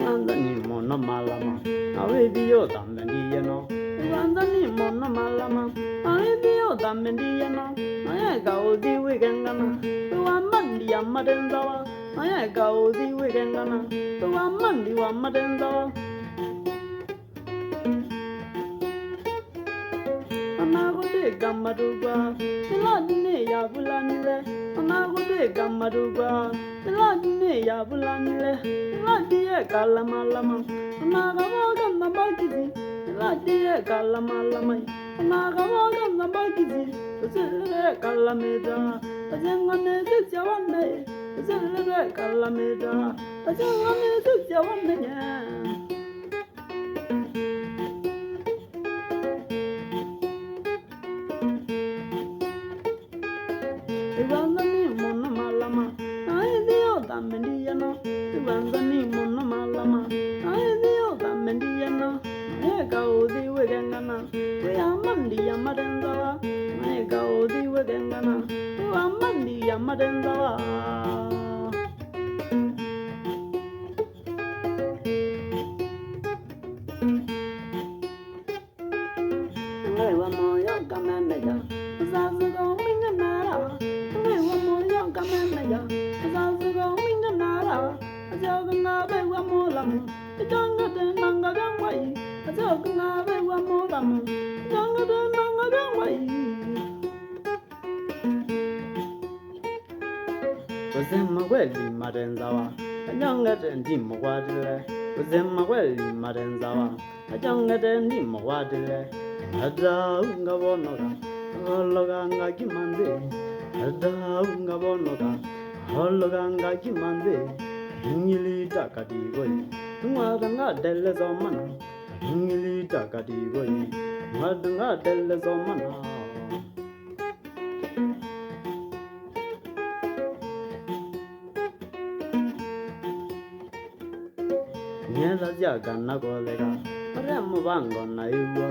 Wandani mono malama, awedio dambendiano. Wandani mono malama, awedio dambendiano. Ayaga odi wigengana, wamandi amadendawa. Ayaga odi wigengana, wamandi wamadendawa. Anagode gamaduba, iladine yabulanile. Anagode gamaduba, iladine yabulanile. Iladie kalamalama, anagawaga nabagidi. Iladie kalamalama, anagawaga nabagidi. Zille kalameda, azengane zijawane. Zille kalameda, azengane zijawane. Wandani mono malama, ayedio dambendiano. Wandani mono malama, ayedio dambendiano. Ayega odi wegengana, wamandi amadendawa. Ayega odi wegengana, wamandi amadendawa. Ngewa moyo kameneja, zazugo minganara. Ngewa moyo kameneja, zazugo minganara. Azogna bewa molamu, jonga de nanga gangwai. Azogna bewa molamu, jonga de nanga gangwai. Wazema weli madenzawa, ajonga de ndimo wadile. Wazema weli madenzawa, ajonga de ndimo wadile. Ada unga bonoga, hologa nga kimande. Ada unga bonoga, hologa nga kimande. Ingili takati goy, ngada nga delle zomana. Ingili takati goy, ngada nga delle zomana. Nyela jaga na golega, remo bango na iwo.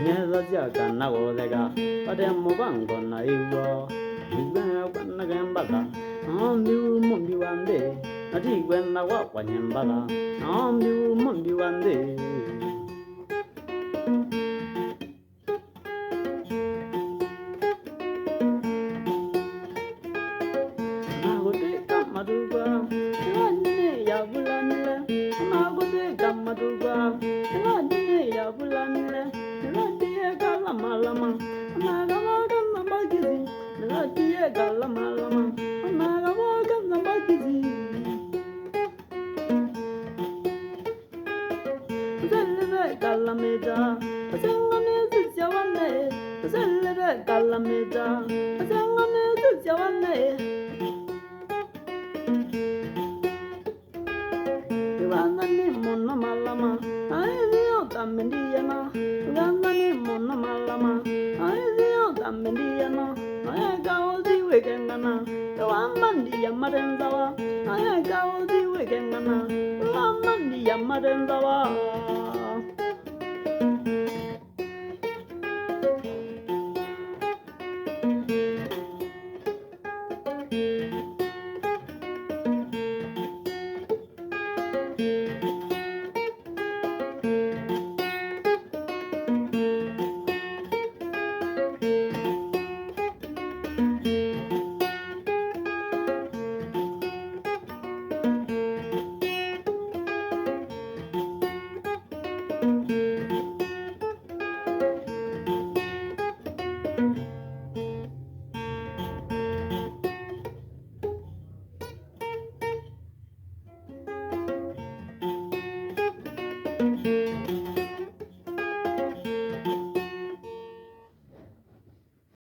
Nyela jaga na golega, remo bango na iwo. Igwe wana gembala, mundi wande. Adi gwena wa nyembala, mundi wande. Nagode kamaduba, ladine yabulanile. Nagode kamaduba, ladine yabulanile. Ladie kalamalama, nagawaga nabagidi. Ladie kalamalama, nagawaga nabagidi. Zelle kalameda, azengane zijawane. Zelle kalameda, azengane zijawane. Wandani mono malama, ayedio dambendiano. Wandani mono malama, ayedio dambendiano. Ayega odi wegengana, wamandi amadendawa. Ayega odi wegengana, wamandi amadendawa.